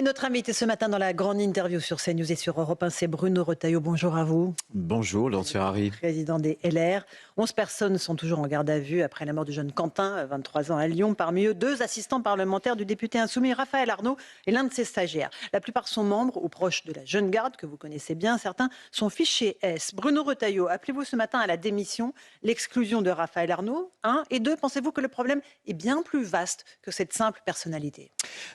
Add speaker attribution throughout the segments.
Speaker 1: Et notre invité ce matin dans la grande interview sur CNews et sur Europe 1, c'est Bruno Retailleau. Bonjour à vous.
Speaker 2: Bonjour, Lord Ferrari.
Speaker 1: Président des LR. 11 personnes sont toujours en garde à vue après la mort du jeune Quentin, 23 ans, à Lyon. Parmi eux, 2 assistants parlementaires du député insoumis Raphaël Arnaud et l'un de ses stagiaires. La plupart sont membres ou proches de la jeune garde, que vous connaissez bien. Certains sont fichés S. Bruno Retailleau, appelez-vous ce matin à la démission, l'exclusion de Raphaël Arnaud, 1 et 2. Pensez-vous que le problème est bien plus vaste que cette simple personnalité?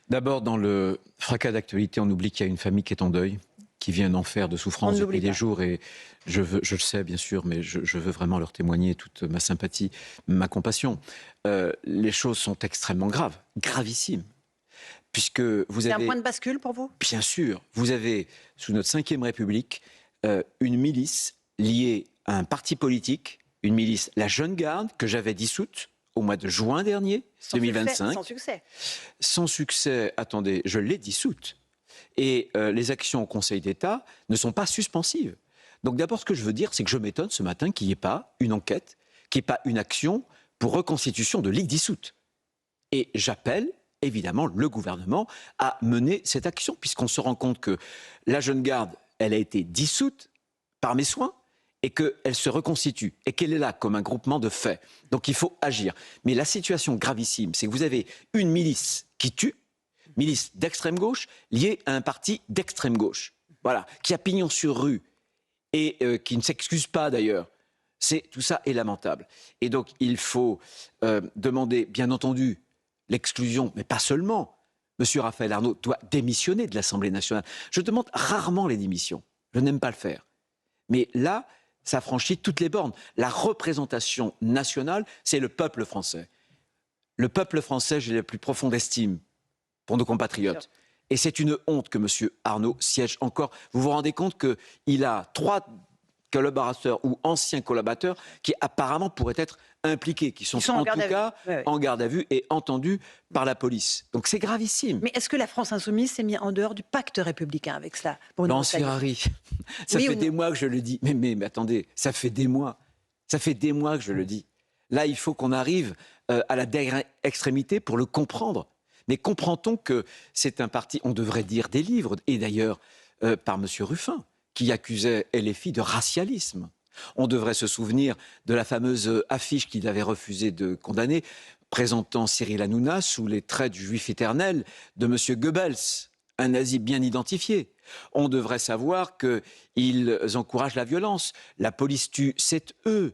Speaker 2: D'abord, dans le fracas d'actualité, on oublie qu'il y a une famille qui est en deuil, qui vit un enfer de souffrance depuis des jours. Et je le sais bien sûr, mais je veux vraiment leur témoigner toute ma sympathie, ma compassion. Les choses sont extrêmement graves, gravissimes. Puisque vous avez...
Speaker 1: C'est un point de bascule pour vous?
Speaker 2: Bien sûr. Vous avez, sous notre 5e République, une milice liée à un parti politique, une milice, la Jeune Garde, que j'avais dissoute au mois de juin dernier, 2025.
Speaker 1: Sans succès.
Speaker 2: Sans succès, attendez, je l'ai dissoute. Et les actions au Conseil d'État ne sont pas suspensives. Donc d'abord, ce que je veux dire, c'est que je m'étonne ce matin qu'il n'y ait pas une enquête, qu'il n'y ait pas une action pour reconstitution de Ligue dissoute. Et j'appelle évidemment le gouvernement à mener cette action, puisqu'on se rend compte que la Jeune Garde, elle a été dissoute par mes soins, et qu'elle se reconstitue, et qu'elle est là comme un groupement de faits. Donc il faut agir. Mais la situation gravissime, c'est que vous avez une milice qui tue, milice d'extrême gauche, liée à un parti d'extrême gauche. Voilà, qui a pignon sur rue, et qui ne s'excuse pas d'ailleurs. Tout ça est lamentable. Et donc il faut demander, bien entendu, l'exclusion, mais pas seulement. Monsieur Raphaël Arnaud doit démissionner de l'Assemblée nationale. Je demande rarement les démissions. Je n'aime pas le faire. Mais là, ça franchit toutes les bornes. La représentation nationale, c'est le peuple français. Le peuple français, j'ai la plus profonde estime pour nos compatriotes. Et c'est une honte que M. Arnaud siège encore. Vous vous rendez compte qu'il a 3 collaborateurs ou anciens collaborateurs qui apparemment pourraient être impliqués, qui sont en tout cas en garde à vue et entendus par la police. Donc c'est gravissime.
Speaker 1: Mais est-ce que la France insoumise s'est mise en dehors du pacte républicain avec cela?
Speaker 2: Non, Ferrari, ça fait des mois que je le dis. Mais attendez, ça fait des mois. Ça fait des mois que je le dis. Là, il faut qu'on arrive à la dernière extrémité pour le comprendre. Mais comprend-on que c'est un parti, on devrait dire des livres, et d'ailleurs par M. Ruffin, qui accusait LFI de racialisme. On devrait se souvenir de la fameuse affiche qu'il avait refusé de condamner, présentant Cyril Hanouna sous les traits du juif éternel de M. Goebbels, un nazi bien identifié. On devrait savoir qu'ils encouragent la violence. La police tue, c'est eux.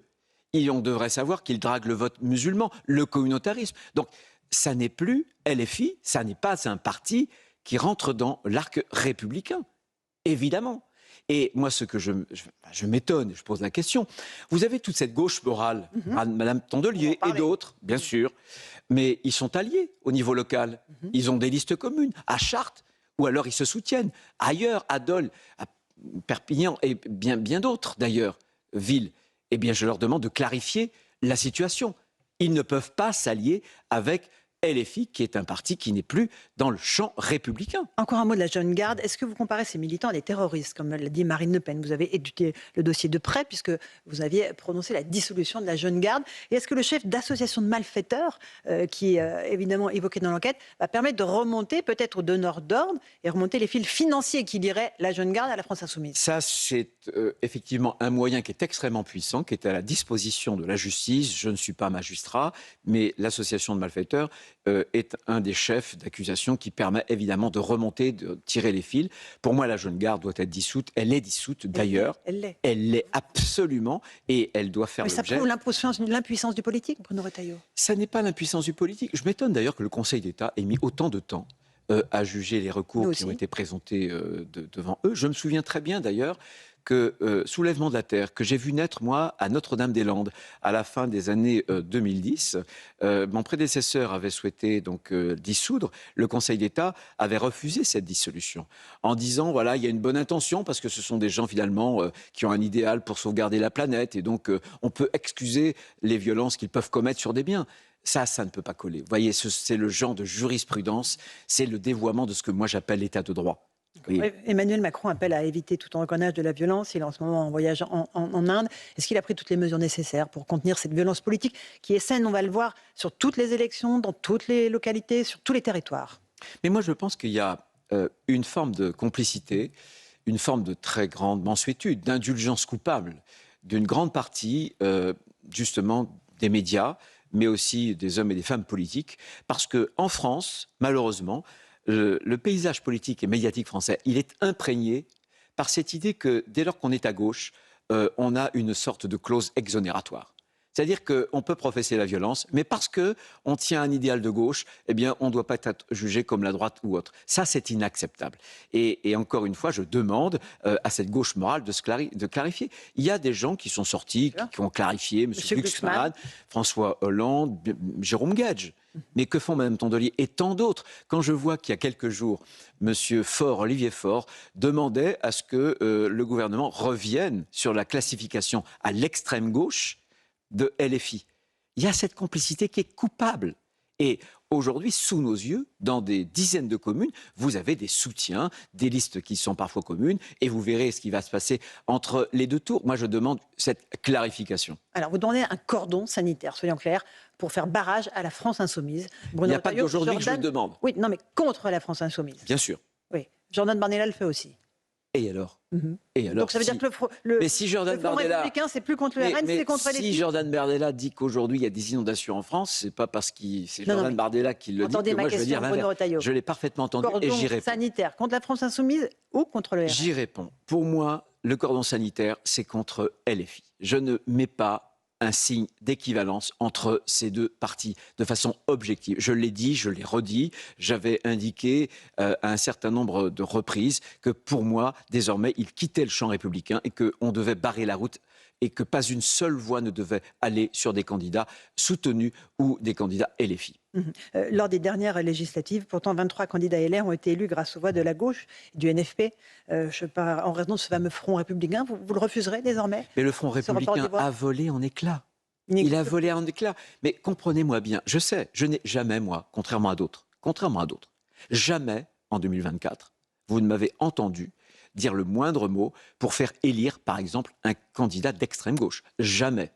Speaker 2: Et on devrait savoir qu'ils draguent le vote musulman, le communautarisme. Donc, ça n'est plus LFI, ça n'est pas un parti qui rentre dans l'arc républicain, évidemment. Et moi, ce que je m'étonne, je pose la question, vous avez toute cette gauche morale, Madame Tondelier et d'autres, bien sûr, mais ils sont alliés au niveau local. Ils ont des listes communes, à Chartres, ou alors ils se soutiennent. Ailleurs, à Dole, à Perpignan et bien d'autres, d'ailleurs, villes. Eh bien, je leur demande de clarifier la situation. Ils ne peuvent pas s'allier avec LFI, qui est un parti qui n'est plus dans le champ républicain.
Speaker 1: Encore un mot de la Jeune Garde. Est-ce que vous comparez ces militants à des terroristes, comme l'a dit Marine Le Pen? Vous avez étudié le dossier de près, puisque vous aviez prononcé la dissolution de la Jeune Garde. Et est-ce que le chef d'association de malfaiteurs, qui est évidemment évoqué dans l'enquête, va permettre de remonter peut-être aux donneurs d'ordre et remonter les fils financiers qui liraient la Jeune Garde à la France insoumise?
Speaker 2: Ça, c'est effectivement un moyen qui est extrêmement puissant, qui est à la disposition de la justice. Je ne suis pas magistrat, mais l'association de malfaiteurs est un des chefs d'accusation qui permet évidemment de remonter, de tirer les fils. Pour moi, la Jeune Garde doit être dissoute. Elle est dissoute d'ailleurs. Elle l'est absolument, et elle doit faire l'objet.
Speaker 1: Mais ça prouve l'impuissance du politique, Bruno Retailleau.
Speaker 2: Ça n'est pas l'impuissance du politique. Je m'étonne d'ailleurs que le Conseil d'État ait mis autant de temps à juger les recours qui ont été présentés devant eux. Je me souviens très bien d'ailleurs que Soulèvement de la Terre, que j'ai vu naître, moi, à Notre-Dame-des-Landes, à la fin des années 2010, mon prédécesseur avait souhaité donc dissoudre. Le Conseil d'État avait refusé cette dissolution, en disant, voilà, il y a une bonne intention, parce que ce sont des gens, finalement, qui ont un idéal pour sauvegarder la planète, et donc on peut excuser les violences qu'ils peuvent commettre sur des biens. Ça ne peut pas coller. Vous voyez, c'est le genre de jurisprudence, c'est le dévoiement de ce que moi j'appelle l'état de droit.
Speaker 1: Oui. Emmanuel Macron appelle à éviter tout engrenage de la violence. Il est en ce moment en voyage en Inde. Est-ce qu'il a pris toutes les mesures nécessaires pour contenir cette violence politique qui est saine, on va le voir, sur toutes les élections, dans toutes les localités, sur tous les territoires?
Speaker 2: Mais moi, je pense qu'il y a une forme de complicité, une forme de très grande mansuétude, d'indulgence coupable d'une grande partie, justement, des médias, mais aussi des hommes et des femmes politiques, parce qu'en France, malheureusement, le paysage politique et médiatique français, il est imprégné par cette idée que dès lors qu'on est à gauche, on a une sorte de clause exonératoire. C'est-à-dire qu'on peut professer la violence, mais parce qu'on tient un idéal de gauche, eh bien, on ne doit pas être jugé comme la droite ou autre. Ça, c'est inacceptable. Et encore une fois, je demande à cette gauche morale de clarifier. Il y a des gens qui sont sortis, qui ont clarifié, M. Glucksmann, François Hollande, Jérôme Gage. Mais que font Mme Tondelier et tant d'autres? Quand je vois qu'il y a quelques jours, M. Faure, Olivier Faure, demandait à ce que le gouvernement revienne sur la classification à l'extrême gauche de LFI. Il y a cette complicité qui est coupable. Et aujourd'hui, sous nos yeux, dans des dizaines de communes, vous avez des soutiens, des listes qui sont parfois communes, et vous verrez ce qui va se passer entre les deux tours. Moi, je demande cette clarification.
Speaker 1: Alors, vous demandez un cordon sanitaire, soyons clairs, pour faire barrage à la France insoumise.
Speaker 2: Il n'y a pas qu'aujourd'hui que je le demande.
Speaker 1: Oui, non, mais contre la France insoumise.
Speaker 2: Bien sûr.
Speaker 1: Oui, Jordan Bardella le fait aussi.
Speaker 2: Et alors Et alors,
Speaker 1: donc ça veut dire que
Speaker 2: mais si Jordan
Speaker 1: le Front
Speaker 2: Bardella,
Speaker 1: républicain, c'est plus contre le RN, c'est contre les...
Speaker 2: Si Jordan Bardella dit qu'aujourd'hui il y a des inondations en France, c'est pas parce que c'est Jordan Bardella qui le dit que moi je veux dire l'inverse. Je l'ai parfaitement entendu et j'y réponds.
Speaker 1: Sanitaire contre la France insoumise ou contre le RN?
Speaker 2: J'y réponds. Pour moi, le cordon sanitaire, c'est contre LFI. Je ne mets pas un signe d'équivalence entre ces deux partis de façon objective. Je l'ai dit, je l'ai redit, j'avais indiqué à un certain nombre de reprises que pour moi, désormais, il quittait le champ républicain et qu'on devait barrer la route et que pas une seule voix ne devait aller sur des candidats soutenus ou des candidats LFI.
Speaker 1: Lors des dernières législatives, pourtant 23 candidats LR ont été élus grâce aux voix de la gauche, du NFP, en raison de ce fameux Front républicain. Vous le refuserez désormais?
Speaker 2: Mais le Front républicain a volé en éclats. Il a volé en éclats. Mais comprenez-moi bien, je sais, je n'ai jamais, moi, contrairement à d'autres, jamais en 2024, vous ne m'avez entendu dire le moindre mot pour faire élire, par exemple, un candidat d'extrême gauche. Jamais.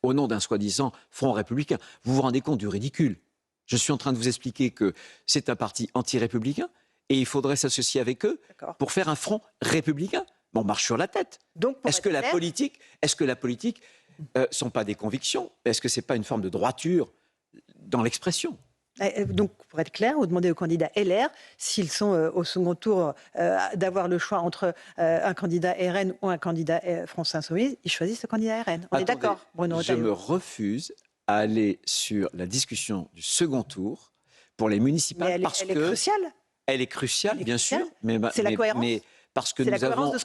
Speaker 2: Au nom d'un soi-disant Front républicain. Vous vous rendez compte du ridicule? Je suis en train de vous expliquer que c'est un parti anti-républicain et il faudrait s'associer avec eux pour faire un front républicain. Bon, on marche sur la tête. Est-ce que la politique sont pas des convictions? Est-ce que c'est pas une forme de droiture dans l'expression?
Speaker 1: Donc, pour être clair, vous demandez aux candidats LR, s'ils sont au second tour, d'avoir le choix entre un candidat RN ou un candidat France Insoumise, ils choisissent le candidat RN. On est d'accord, Bruno Retailleau?
Speaker 2: Je me refuse à aller sur la discussion du second tour pour les municipales
Speaker 1: parce qu'elle est cruciale.
Speaker 2: Elle est cruciale, bien sûr.
Speaker 1: C'est la cohérence.
Speaker 2: Mais parce que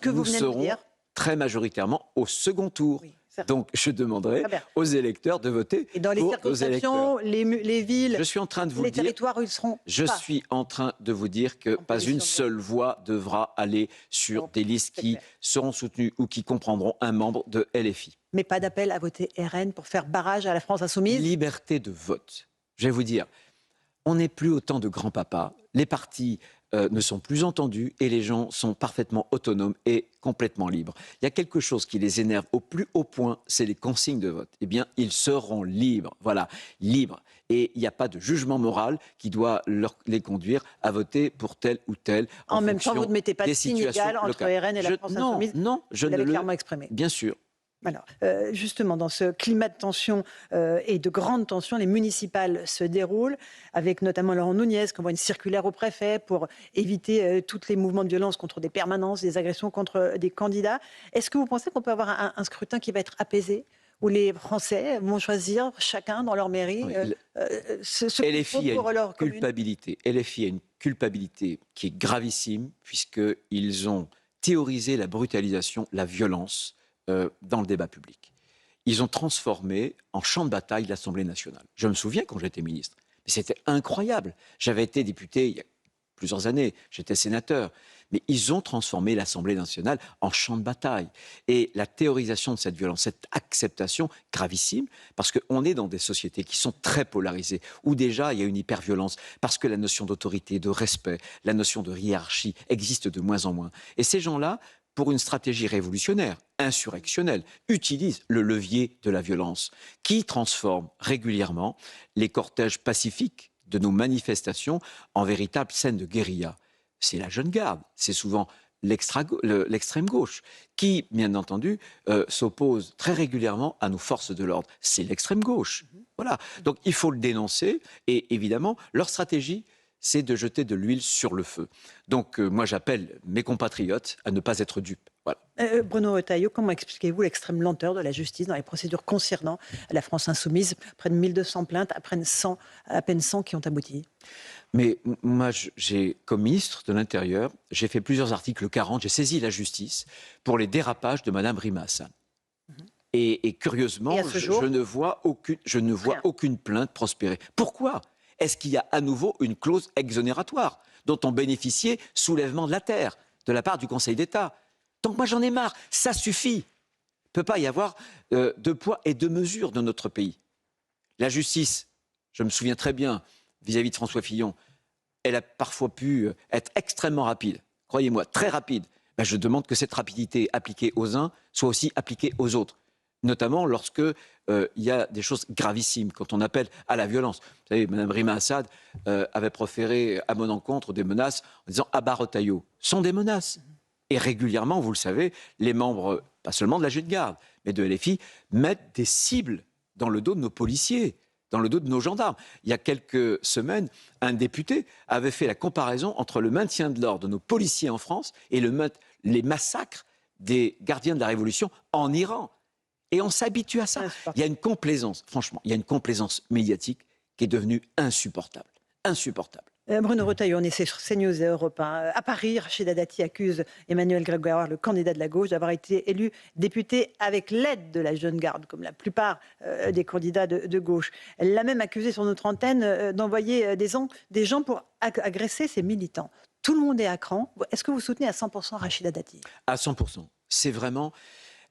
Speaker 2: nous serons très majoritairement au second tour. Oui. Donc, je demanderai aux électeurs de voter.
Speaker 1: Et dans les circonscriptions, les villes,
Speaker 2: je suis en train de vous
Speaker 1: les territoires où ils seront.
Speaker 2: Je suis en train de vous dire que pas une seule voix devra aller sur des listes qui seront soutenues ou qui comprendront un membre de LFI.
Speaker 1: Mais pas d'appel à voter RN pour faire barrage à la France insoumise?
Speaker 2: Liberté de vote. Je vais vous dire, on n'est plus au temps de grands-papas. Les partis ne sont plus entendus et les gens sont parfaitement autonomes et complètement libres. Il y a quelque chose qui les énerve au plus haut point, c'est les consignes de vote. Eh bien, ils seront libres, voilà, libres. Et il n'y a pas de jugement moral qui doit les conduire à voter pour tel ou tel.
Speaker 1: En même temps, vous ne mettez pas de signe égal entre RN et la France insoumise?
Speaker 2: Non, je ne
Speaker 1: l'avais clairement exprimé.
Speaker 2: Bien sûr.
Speaker 1: Alors, justement, dans ce climat de tension et de grande tension, les municipales se déroulent, avec notamment Laurent Nunez, qui envoie une circulaire au préfet pour éviter tous les mouvements de violence contre des permanences, des agressions contre des candidats. Est-ce que vous pensez qu'on peut avoir un scrutin qui va être apaisé, où les Français vont choisir chacun dans leur mairie
Speaker 2: LFI a une culpabilité. LFI a une culpabilité qui est gravissime, puisqu'ils ont théorisé la brutalisation, la violence, dans le débat public. Ils ont transformé en champ de bataille l'Assemblée nationale. Je me souviens quand j'étais ministre, mais c'était incroyable. J'avais été député il y a plusieurs années, j'étais sénateur, mais ils ont transformé l'Assemblée nationale en champ de bataille. Et la théorisation de cette violence, cette acceptation gravissime, parce qu'on est dans des sociétés qui sont très polarisées, où déjà il y a une hyperviolence, parce que la notion d'autorité, de respect, la notion de hiérarchie existe de moins en moins. Et ces gens-là, pour une stratégie révolutionnaire, insurrectionnelle, utilise le levier de la violence, qui transforme régulièrement les cortèges pacifiques de nos manifestations en véritables scènes de guérilla. c'est la jeune garde, c'est souvent l'extrême gauche, qui, bien entendu, s'oppose très régulièrement à nos forces de l'ordre. C'est l'extrême gauche. Voilà. Donc il faut le dénoncer, et évidemment, leur stratégie, c'est de jeter de l'huile sur le feu. Donc moi, j'appelle mes compatriotes à ne pas être dupes. Voilà.
Speaker 1: Bruno Retailleau, comment expliquez-vous l'extrême lenteur de la justice dans les procédures concernant la France insoumise? Près de 1200 plaintes, à peine 100 qui ont abouti.
Speaker 2: Mais moi, comme ministre de l'Intérieur, j'ai fait plusieurs articles 40, j'ai saisi la justice pour les dérapages de Mme Rima Hassan. Et curieusement,
Speaker 1: Et à ce jour,
Speaker 2: je ne vois aucune plainte prospérer. Pourquoi est-ce qu'il y a à nouveau une clause exonératoire dont ont bénéficié soulèvement de la terre de la part du Conseil d'État? Donc moi, j'en ai marre. Ça suffit. Il ne peut pas y avoir deux poids et deux mesures dans notre pays. La justice, je me souviens très bien, vis-à-vis de François Fillon, elle a parfois pu être extrêmement rapide. Croyez-moi, très rapide. Ben, je demande que cette rapidité appliquée aux uns soit aussi appliquée aux autres. Notamment lorsque il y a des choses gravissimes, quand on appelle à la violence. Vous savez, Mme Rima Assad avait proféré à mon encontre des menaces en disant « Abat Retailleau ». Ce sont des menaces. Et régulièrement, vous le savez, les membres, pas seulement de la jeune garde, mais de LFI, mettent des cibles dans le dos de nos policiers, dans le dos de nos gendarmes. Il y a quelques semaines, un député avait fait la comparaison entre le maintien de l'ordre de nos policiers en France et les massacres des gardiens de la Révolution en Iran. Et on s'habitue à ça. Il y a une complaisance, franchement, il y a une complaisance médiatique qui est devenue insupportable. Insupportable.
Speaker 1: Bruno Retailleau, on est sur CNews et Europe 1. À Paris, Rachida Dati accuse Emmanuel Grégoire, le candidat de la gauche, d'avoir été élu député avec l'aide de la jeune garde, comme la plupart des candidats de gauche. Elle l'a même accusé sur notre antenne d'envoyer des gens pour agresser ses militants. Tout le monde est à cran. Est-ce que vous soutenez à 100% Rachida Dati?
Speaker 2: À 100%. C'est vraiment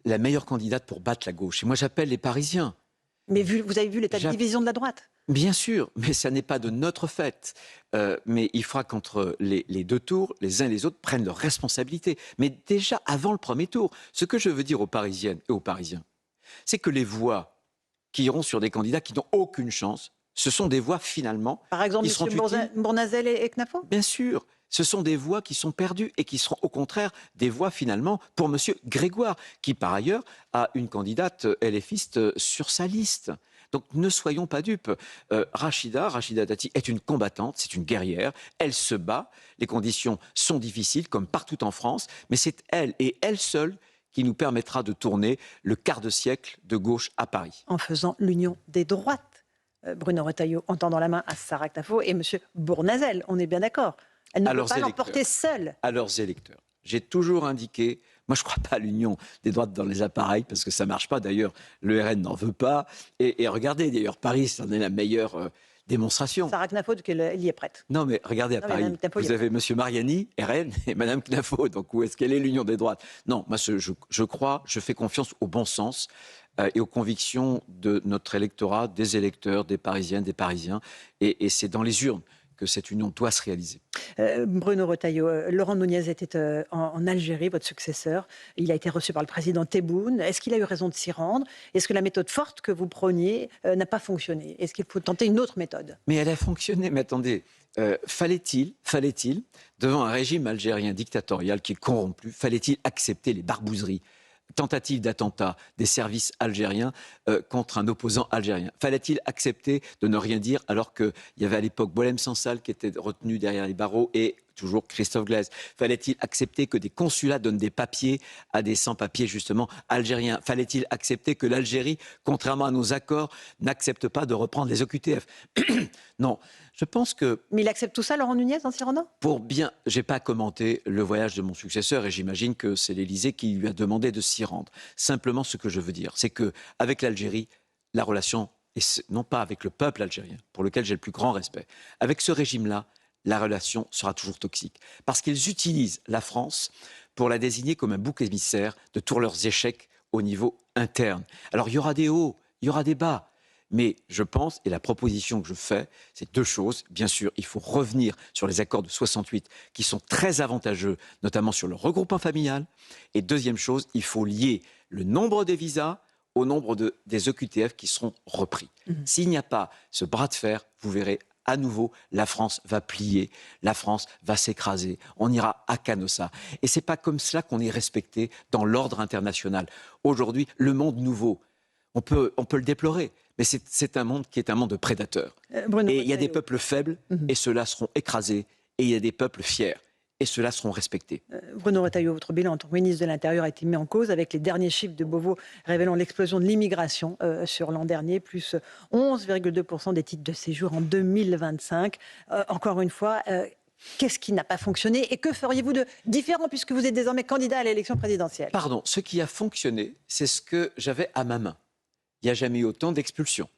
Speaker 2: la meilleure candidate pour battre la gauche. Et moi, j'appelle les Parisiens.
Speaker 1: Mais vous avez vu l'état de division de la droite?
Speaker 2: Bien sûr, mais ça n'est pas de notre fait. Mais il faudra qu'entre les deux tours, les uns et les autres prennent leurs responsabilités. Mais déjà, avant le premier tour, ce que je veux dire aux Parisiennes et aux Parisiens, c'est que les voix qui iront sur des candidats qui n'ont aucune chance, ce sont des voix finalement...
Speaker 1: Par exemple, M. Bournazel et Knafo?
Speaker 2: Bien sûr, ce sont des voix qui sont perdues et qui seront au contraire des voix finalement pour M. Grégoire, qui par ailleurs a une candidate LFiste sur sa liste. Donc ne soyons pas dupes. Rachida Dati est une combattante, c'est une guerrière, elle se bat, les conditions sont difficiles comme partout en France, mais c'est elle et elle seule qui nous permettra de tourner le quart de siècle de gauche à Paris.
Speaker 1: En faisant l'union des droites. Bruno Retailleau en tendant la main à Sarah Knafo et M. Bournazel, on est bien d'accord. Elle ne peut pas l'emporter seule.
Speaker 2: À leurs électeurs. J'ai toujours indiqué, moi je ne crois pas à l'union des droites dans les appareils, parce que ça ne marche pas. D'ailleurs, le RN n'en veut pas. Et regardez, d'ailleurs, Paris, c'en est la meilleure démonstration.
Speaker 1: Sarah Knafo, elle y est prête.
Speaker 2: Non, mais regardez à Paris, vous avez M. Mariani, RN, et Mme Knafo. Donc où est-ce qu'elle est l'union des droites? Non, moi je crois, je fais confiance au bon sens et aux convictions de notre électorat, des électeurs, des Parisiennes, des Parisiens. Et c'est dans les urnes que cette union doit se réaliser.
Speaker 1: Bruno Retailleau, Laurent Nunez était en Algérie, votre successeur. Il a été reçu par le président Tebboune. Est-ce qu'il a eu raison de s'y rendre? Est-ce que la méthode forte que vous preniez n'a pas fonctionné? Est-ce qu'il faut tenter une autre méthode?
Speaker 2: Mais elle a fonctionné. Mais attendez, fallait-il, devant un régime algérien dictatorial qui est corrompu, fallait-il accepter les barbouzeries, tentative d'attentat des services algériens contre un opposant algérien? Fallait-il accepter de ne rien dire alors qu'il y avait à l'époque Boualem Sansal qui était retenu derrière les barreaux et toujours Christophe Glaise? Fallait-il accepter que des consulats donnent des papiers à des sans-papiers justement algériens? Fallait-il accepter que l'Algérie, contrairement à nos accords, n'accepte pas de reprendre les OQTF? Non, je pense que...
Speaker 1: Mais il accepte tout ça, Laurent Nunez, en s'y rendant?
Speaker 2: J'ai pas commenté le voyage de mon successeur et j'imagine que c'est l'Élysée qui lui a demandé de s'y rendre. Simplement, ce que je veux dire, c'est que avec l'Algérie, la relation, et non pas avec le peuple algérien, pour lequel j'ai le plus grand respect, avec ce régime-là, la relation sera toujours toxique. Parce qu'ils utilisent la France pour la désigner comme un bouc émissaire de tous leurs échecs au niveau interne. Alors il y aura des hauts, il y aura des bas. Mais je pense, et la proposition que je fais, c'est deux choses. Bien sûr, il faut revenir sur les accords de 68 qui sont très avantageux, notamment sur le regroupement familial. Et deuxième chose, il faut lier le nombre de visas au nombre des EQTF qui seront repris. S'il n'y a pas ce bras de fer, vous verrez, à nouveau, la France va plier, la France va s'écraser, on ira à Canossa. Et c'est pas comme cela qu'on est respecté dans l'ordre international. Aujourd'hui, le monde nouveau, on peut le déplorer, mais c'est un monde qui est un monde de prédateurs.
Speaker 1: Bruno
Speaker 2: Et il y a des
Speaker 1: Retailleau.
Speaker 2: peuples faibles, et ceux-là seront écrasés, et il y a des peuples fiers, et ceux-là seront respectés.
Speaker 1: Bruno Retailleau, votre bilan en tant que ministre de l'Intérieur a été mis en cause avec les derniers chiffres de Beauvau révélant l'explosion de l'immigration sur l'an dernier, plus 11,2% des titres de séjour en 2025. Encore une fois, qu'est-ce qui n'a pas fonctionné et que feriez-vous de différent puisque vous êtes désormais candidat à l'élection présidentielle?
Speaker 2: Pardon, ce qui a fonctionné, c'est ce que j'avais à ma main. Il n'y a jamais eu autant d'expulsions.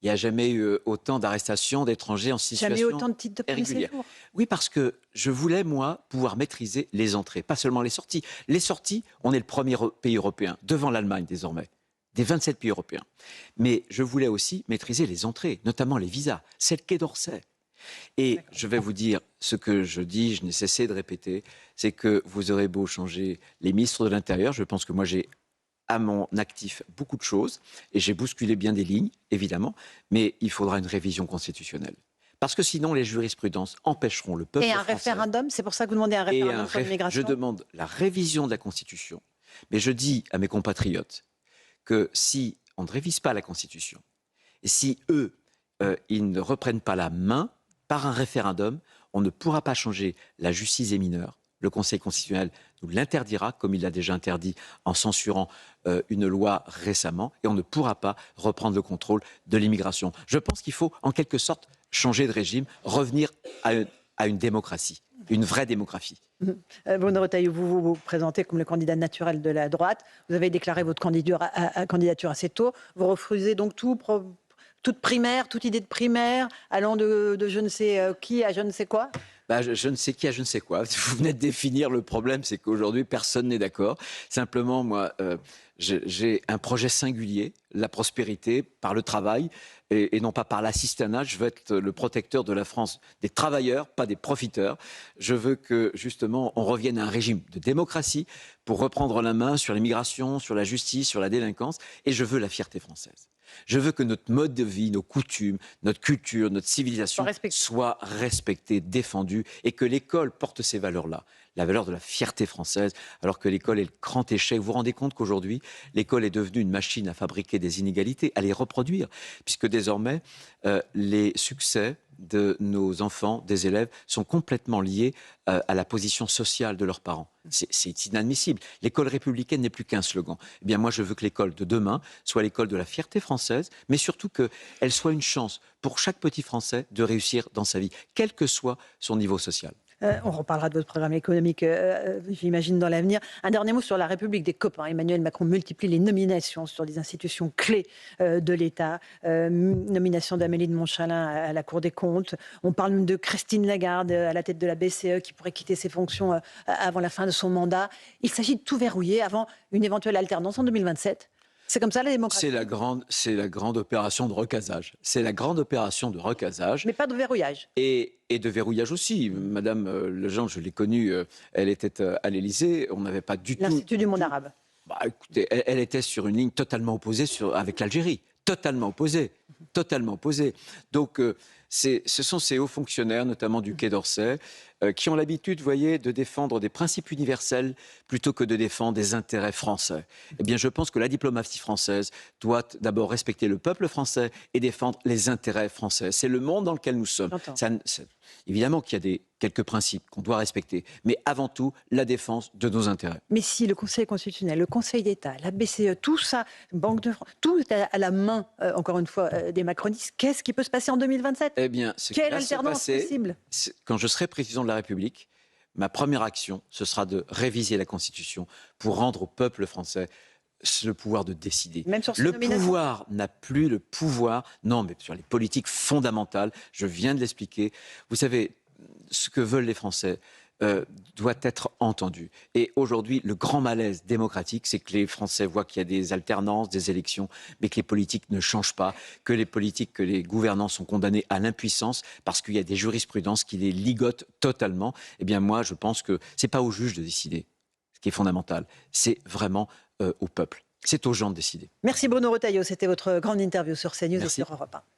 Speaker 2: Il n'y a jamais eu autant d'arrestations d'étrangers en situation
Speaker 1: Jamais autant de titres de premier
Speaker 2: irrégulière.
Speaker 1: séjour.
Speaker 2: Oui, parce que je voulais, moi, pouvoir maîtriser les entrées, pas seulement les sorties. Les sorties, on est le premier pays européen, devant l'Allemagne désormais, des 27 pays européens. Mais je voulais aussi maîtriser les entrées, notamment les visas. C'est le Quai d'Orsay. Et je vais vous dire ce que je dis, je n'ai cessé de répéter, c'est que vous aurez beau changer les ministres de l'Intérieur, je pense que moi j'ai à mon actif beaucoup de choses, et j'ai bousculé bien des lignes, évidemment, mais il faudra une révision constitutionnelle. Parce que sinon, les jurisprudences empêcheront le peuple
Speaker 1: Et un
Speaker 2: français.
Speaker 1: référendum, c'est pour ça que vous demandez un référendum sur l'immigration.
Speaker 2: Je demande la révision de la Constitution, mais je dis à mes compatriotes que si on ne révise pas la Constitution, et si eux, ils ne reprennent pas la main par un référendum, on ne pourra pas changer la justice des mineurs. Le Conseil constitutionnel nous l'interdira, comme il l'a déjà interdit en censurant une loi récemment, et on ne pourra pas reprendre le contrôle de l'immigration. Je pense qu'il faut, en quelque sorte, changer de régime, revenir à une démocratie, une vraie démocratie.
Speaker 1: Bruno Retailleau, vous vous présentez comme le candidat naturel de la droite. Vous avez déclaré votre candidature assez tôt. Vous refusez donc toute primaire, toute idée de primaire, allant de je ne sais qui à je ne sais quoi?
Speaker 2: Je ne sais qui à je ne sais quoi. Vous venez de définir le problème, c'est qu'aujourd'hui, personne n'est d'accord. Simplement, moi, j'ai un projet singulier, la prospérité par le travail et non pas par l'assistanat. Je veux être le protecteur de la France des travailleurs, pas des profiteurs. Je veux que, justement, on revienne à un régime de démocratie pour reprendre la main sur l'immigration, sur la justice, sur la délinquance. Et je veux la fierté française. Je veux que notre mode de vie, nos coutumes, notre culture, notre civilisation soient respectées, défendues et que l'école porte ces valeurs-là. La valeur de la fierté française, alors que l'école est le grand échec. Vous vous rendez compte qu'aujourd'hui, l'école est devenue une machine à fabriquer des inégalités, à les reproduire, puisque désormais, les succès de nos enfants, des élèves, sont complètement liés à la position sociale de leurs parents. C'est inadmissible. L'école républicaine n'est plus qu'un slogan. Eh bien, moi, je veux que l'école de demain soit l'école de la fierté française, mais surtout qu'elle soit une chance pour chaque petit Français de réussir dans sa vie, quel que soit son niveau social.
Speaker 1: On reparlera de votre programme économique, j'imagine, dans l'avenir. Un dernier mot sur la République des copains. Emmanuel Macron multiplie les nominations sur des institutions clés de l'État. Nomination d'Amélie de Montchalin à la Cour des comptes. On parle même de Christine Lagarde à la tête de la BCE qui pourrait quitter ses fonctions avant la fin de son mandat. Il s'agit de tout verrouiller avant une éventuelle alternance en 2027. C'est comme ça la démocratie.
Speaker 2: C'est la grande opération de recasage. C'est la grande opération de recasage.
Speaker 1: Mais pas de verrouillage.
Speaker 2: Et de verrouillage aussi. Madame Legendre, je l'ai connue, elle était à l'Élysée. On n'avait pas du tout...
Speaker 1: L'Institut du monde arabe.
Speaker 2: Écoutez, elle était sur une ligne totalement opposée avec l'Algérie. Totalement opposée. Totalement opposée. Donc, ce sont ces hauts fonctionnaires, notamment du Quai d'Orsay, qui ont l'habitude, vous voyez, de défendre des principes universels plutôt que de défendre des intérêts français. Eh bien, je pense que la diplomatie française doit d'abord respecter le peuple français et défendre les intérêts français. C'est le monde dans lequel nous sommes. Évidemment qu'il y a quelques principes qu'on doit respecter, mais avant tout, la défense de nos intérêts.
Speaker 1: Mais si le Conseil constitutionnel, le Conseil d'État, la BCE, tout ça, Banque de France, tout est à la main, encore une fois, des macronistes, qu'est-ce qui peut se passer en 2027 ?
Speaker 2: Eh bien,
Speaker 1: quelle alternance possible ?
Speaker 2: Quand je serai président de la République, ma première action, ce sera de réviser la Constitution pour rendre au peuple français le pouvoir de décider.
Speaker 1: Même sur
Speaker 2: le pouvoir n'a plus le pouvoir, non, mais sur les politiques fondamentales, je viens de l'expliquer. Vous savez, ce que veulent les Français doit être entendu. Et aujourd'hui, le grand malaise démocratique, c'est que les Français voient qu'il y a des alternances, des élections, mais que les politiques ne changent pas, que les gouvernants sont condamnés à l'impuissance parce qu'il y a des jurisprudences qui les ligotent totalement. Eh bien, moi, je pense que c'est pas aux juges de décider, ce qui est fondamental. C'est vraiment au peuple. C'est aux gens de décider.
Speaker 1: Merci Bruno Retailleau, c'était votre grande interview sur CNews et sur Europe 1.